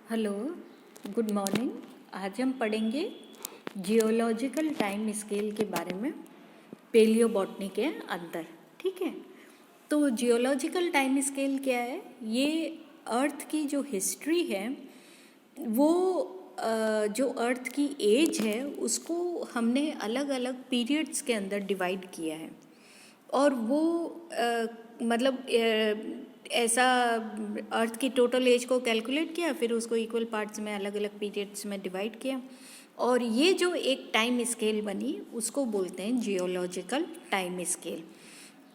Hello, good morning. आज हम पढ़ेंगे जियोलॉजिकल टाइम स्केल के बारे में पेलियोबॉटनी के अंदर। ठीक है, तो जियोलॉजिकल टाइम स्केल क्या है? ये अर्थ की जो हिस्ट्री है वो जो अर्थ की एज है उसको हमने अलग अलग पीरियड्स के अंदर डिवाइड किया है। और वो मतलब ऐसा अर्थ की टोटल एज को कैलकुलेट किया, फिर उसको इक्वल पार्ट्स में अलग अलग पीरियड्स में डिवाइड किया, और ये जो एक टाइम स्केल बनी उसको बोलते हैं जियोलॉजिकल टाइम स्केल।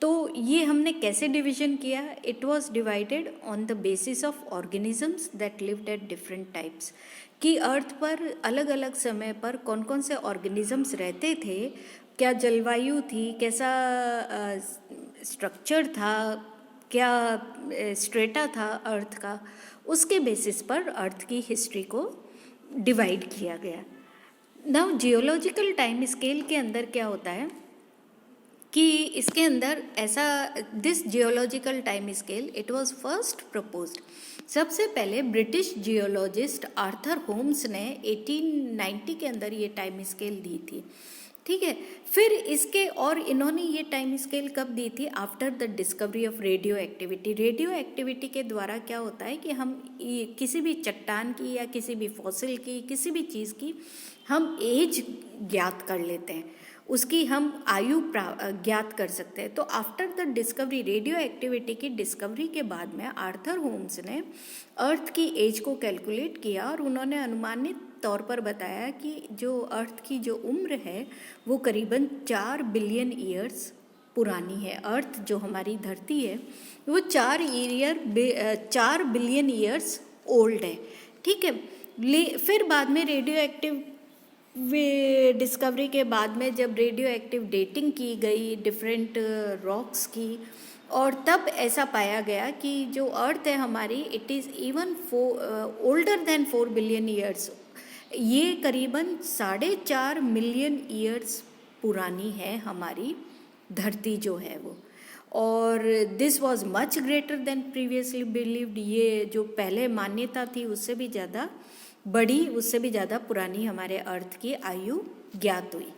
तो ये हमने कैसे डिवीजन किया? It was divided on the basis of organisms that lived at different types, कि अर्थ पर अलग अलग समय पर कौन कौन से ऑर्गेनिजम्स रहते थे, क्या जलवायु थी, कैसा स्ट्रक्चर था, क्या स्ट्रेटा था अर्थ का, उसके बेसिस पर अर्थ की हिस्ट्री को डिवाइड किया गया। नाउ जियोलॉजिकल टाइम स्केल के अंदर क्या होता है कि इसके अंदर ऐसा this geological time scale it was first proposed. सबसे पहले ब्रिटिश जियोलॉजिस्ट आर्थर होम्स ने 1890 के अंदर ये टाइम स्केल दी थी। ठीक है, फिर इसके और इन्होंने ये टाइम स्केल कब दी थी? After the discovery of radio activity. Radio activity के द्वारा क्या होता है कि हम किसी भी चट्टान की या किसी भी फॉसिल की, किसी भी चीज़ की हम एज ज्ञात कर लेते हैं, उसकी हम आयु ज्ञात कर सकते हैं। तो after the discovery, radio activity की डिस्कवरी के बाद में आर्थर होम्स ने अर्थ की एज को कैलकुलेट किया, और उन्होंने अनुमानित तौर पर बताया कि जो अर्थ की जो उम्र है वो करीबन 4 बिलियन ईयर्स पुरानी है। अर्थ जो हमारी धरती है वो 4 बिलियन ईयर्स ओल्ड है। ठीक है, फिर बाद में रेडियो एक्टिव डिस्कवरी के बाद में जब रेडियो एक्टिव डेटिंग की गई डिफरेंट रॉक्स की, और तब ऐसा पाया गया कि जो अर्थ है हमारी it is even older than 4 billion years. ये करीबन 4.5 मिलियन ईयर्स पुरानी है हमारी धरती जो है वो। और this was much greater than previously believed. ये जो पहले मान्यता थी उससे भी ज़्यादा बड़ी, उससे भी ज़्यादा पुरानी हमारे अर्थ की आयु ज्ञात हुई।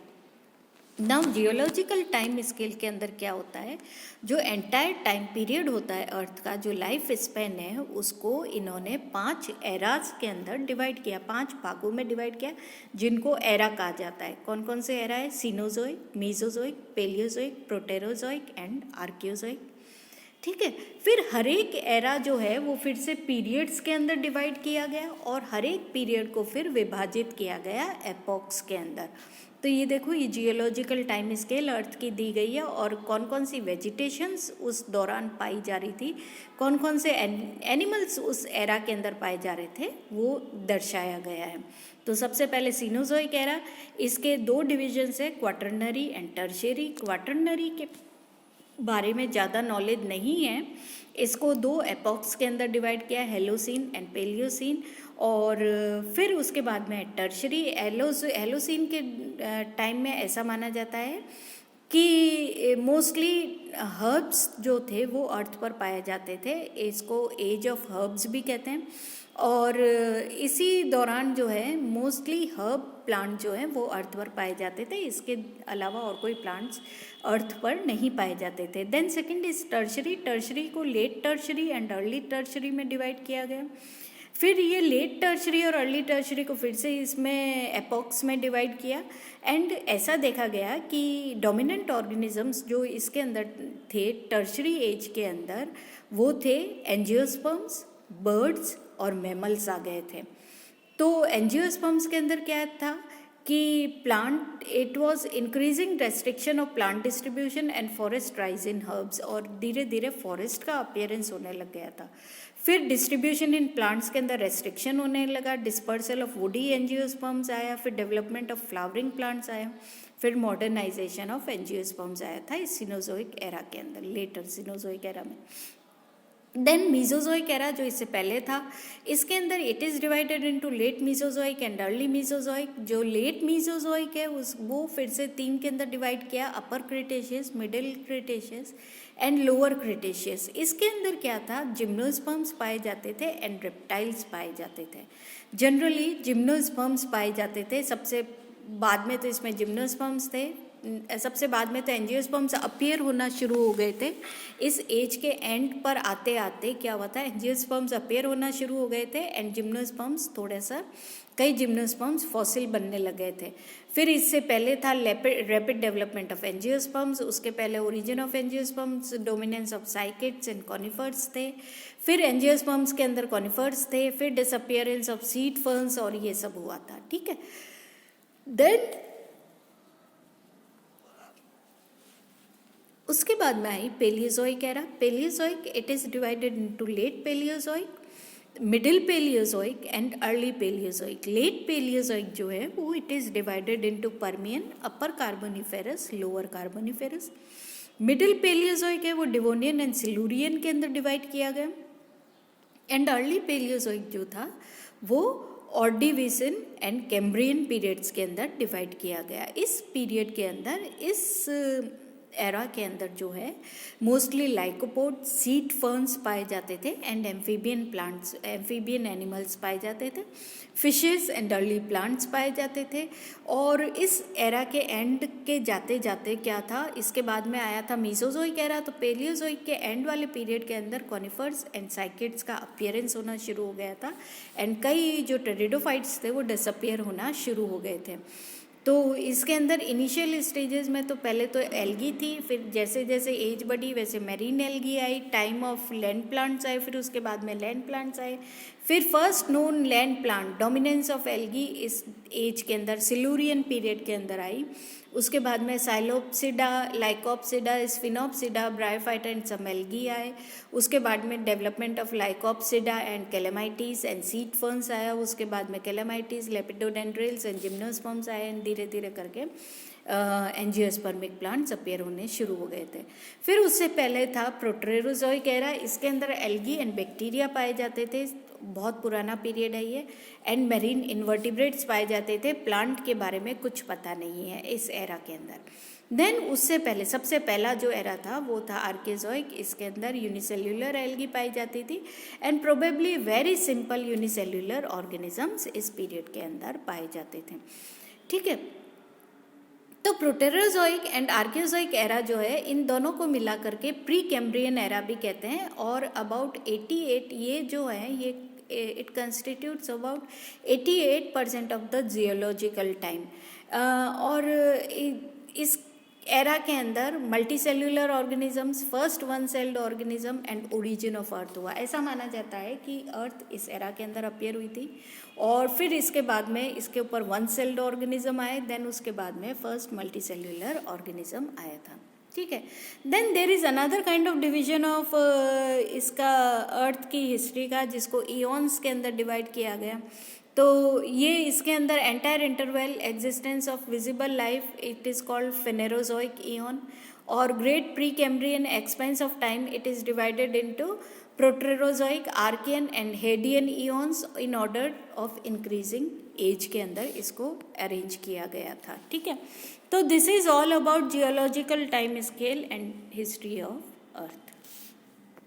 नाउ जियोलॉजिकल टाइम स्केल के अंदर क्या होता है? जो एंटायर टाइम पीरियड होता है अर्थ का, जो लाइफ स्पेन है, उसको इन्होंने 5 एराज के अंदर डिवाइड किया, 5 भागों में डिवाइड किया, जिनको एरा कहा जाता है। कौन कौन से एरा है? Cenozoic, Mesozoic, Palaeozoic, Proterozoic and Archaeozoic. ठीक है, फिर हर एक एरा जो है वो फिर से पीरियड्स के अंदर डिवाइड किया गया, और हर एक पीरियड को फिर विभाजित किया गया एपॉक्स के अंदर। तो ये देखो, ये जियोलॉजिकल टाइम स्केल अर्थ की दी गई है, और कौन कौन सी वेजिटेशंस उस दौरान पाई जा रही थी, कौन कौन से एनिमल्स उस एरा के अंदर पाए जा रहे थे, वो दर्शाया गया है। तो सबसे पहले सीनोजोइक एरा, इसके 2 डिविजन्स है, क्वाटरनरी एंड टर्शियरी। क्वाटरनरी के बारे में ज़्यादा नॉलेज नहीं है, इसको 2 एपॉक्स के अंदर डिवाइड किया, हेलोसीन एंड पेलियोसीन। और फिर उसके बाद में टर्शरी। हेलोसीन के टाइम में ऐसा माना जाता है कि मोस्टली हर्ब्स जो थे वो अर्थ पर पाए जाते थे, इसको एज ऑफ हर्ब्स भी कहते हैं। और इसी दौरान जो है मोस्टली हर्ब प्लांट जो हैं वो अर्थ पर पाए जाते थे, इसके अलावा और कोई प्लांट्स अर्थ पर नहीं पाए जाते थे। Then second is tertiary. Tertiary को late tertiary and early tertiary में डिवाइड किया गया। फिर ये लेट टर्शरी और अर्ली टर्शरी को फिर से इसमें एपॉक्स में डिवाइड किया, एंड ऐसा देखा गया कि डोमिनेंट ऑर्गेनिजम्स जो इसके अंदर थे टर्शरी एज के अंदर, वो थे एंजियोस्पर्म्स, बर्ड्स और मैमल्स आ गए थे। तो एंजियोस्पर्म्स के अंदर क्या था कि plant, it was increasing restriction of plant distribution and forest rise in herbs, और धीरे धीरे फॉरेस्ट का अपीयरेंस होने लग गया था। फिर डिस्ट्रीब्यूशन इन प्लांट्स के अंदर रेस्ट्रिक्शन होने लगा, डिस्पर्सल ऑफ वुडी एंजियोस्पर्म्स आया, फिर डेवलपमेंट ऑफ फ्लावरिंग प्लांट्स आया, फिर मॉडर्नाइजेशन ऑफ एंजियोस्पर्म्स आया था इस सिनोजोइक एरा के अंदर, लेटर सिनोजोइक एरा में। देन मीजोजोइक एरा जो इससे पहले था, इसके अंदर it is divided into late Mesozoic and early Mesozoic. जो लेट मीजोजोइक है वो फिर से 3 के अंदर डिवाइड किया, upper Cretaceous, middle Cretaceous and lower Cretaceous. इसके अंदर क्या था, जिम्नोस्पर्म्स पाए जाते थे एंड रेप्टाइल्स पाए जाते थे। जनरली जिम्नोस्पर्म्स पाए जाते थे, सबसे बाद में तो इसमें जिम्नोस्पर्म्स थे, सबसे बाद में तो एंजियोस्पर्म्स अपीयर होना शुरू हो गए थे। इस एज के एंड पर आते आते क्या हुआ था, एंजियोस्पर्म्स अपीयर होना शुरू हो गए थे एंड जिम्नोस्पर्म्स थोड़ा सा, कई जिम्नोस्पर्म्स फॉसिल बनने लगे थे। फिर इससे पहले था रैपिड डेवलपमेंट ऑफ एंजियोस्पर्म्स, उसके पहले origin of angiosperms, dominance of cycads and conifers थे। फिर एंजियोस्पर्म्स के अंदर कॉनिफर्स थे, फिर डिसअपियरेंस ऑफ सीड फर्न्स और ये सब हुआ था, ठीक है। देन उसके बाद में आई Palaeozoic era. Palaeozoic it is divided into late Palaeozoic, middle Palaeozoic and early Palaeozoic. Late Palaeozoic जो है वो it is divided into Permian, upper Carboniferous, lower Carboniferous. Middle Palaeozoic है वो डिवोनियन एंड सिलूरियन के अंदर डिवाइड किया गया। And early Palaeozoic जो था वो ऑर्डिविसन एंड कैम्ब्रियन पीरियड्स के अंदर डिवाइड किया गया। इस पीरियड के अंदर, इस एरा के अंदर जो है मोस्टली लाइकोपोड, सीड फर्न्स पाए जाते थे and amphibian plants, amphibian animals पाए जाते थे, फिशेस एंड अर्ली प्लांट्स पाए जाते थे। और इस एरा के एंड के जाते जाते क्या था, इसके बाद में आया था मीसोजोइक एरा। तो पेलियोजोइक के एंड वाले पीरियड के अंदर कॉनिफर्स एंड साइकिड्स का अपीयरेंस होना शुरू हो गया था एंड कई जो टेरिडोफाइट्स थे वो डिसअपियर होना शुरू हो गए थे। तो इसके अंदर इनिशियल स्टेजेस में तो पहले तो एल्गी थी, फिर जैसे जैसे एज बढ़ी वैसे marine algae I, time of land plants आए, फिर उसके बाद में लैंड प्लांट्स आए, फिर first known land plant dominance of algae इस एज के अंदर सिलूरियन पीरियड के अंदर आई। उसके बाद में psilopsida, lycopsida, sphenopsida, bryophyta and some algae आए। उसके बाद में development of lycopsida and calamites and seed ferns आया। उसके बाद में कैलेमाइटीज, लेपिडोडेंड्रिल्स एंड जिम्नोस्पर्म्स आए एंड धीरे धीरे करके एंजियोस्पर्मिक प्लांट्स अपीयर होने शुरू हो गए थे। फिर उससे पहले था प्रोटेरोजोइक एरा, इसके अंदर एल्गी एंड बैक्टीरिया पाए जाते थे, बहुत पुराना पीरियड है ये, एंड मेरीन इन्वर्टिब्रेट्स पाए जाते थे। प्लांट के बारे में कुछ पता नहीं है इस एरा के अंदर। देन उससे पहले सबसे पहला जो एरा था वो था आर्केजोइक, इसके अंदर यूनिसेल्यूलर एल्गी पाई जाती थी and probably very simple unicellular organisms इस पीरियड के अंदर पाए जाते थे, ठीक है। तो प्रोटेरोजोइक एंड आर्कियोजोइक एरा जो है, इन दोनों को मिला करके प्री कैम्ब्रियन एरा भी कहते हैं। और अबाउट 88 ये जो है ये it constitutes about 88% of the geological time. और इस एरा के अंदर multi cellular organisms, first one celled organism and origin of earth हुआ। ऐसा माना जाता है कि अर्थ इस एरा के अंदर अपीयर हुई थी और फिर इसके बाद में इसके ऊपर वन सेल्ड ऑर्गेनिज्म आए, देन उसके बाद में फर्स्ट मल्टी सेल्यूलर ऑर्गेनिज्म आया था, ठीक है। Then there is another kind of division of इसका अर्थ की हिस्ट्री का, जिसको ईओन्स के अंदर डिवाइड किया गया। तो ये इसके अंदर entire interval existence of visible life it is called Phanerozoic eon. और great pre Cambrian expanse of time it is divided into Proterozoic, Archaean and Hadean eons in order of increasing age के अंदर इसको arrange किया गया था, ठीक है। तो this is all about geological time scale and history of earth.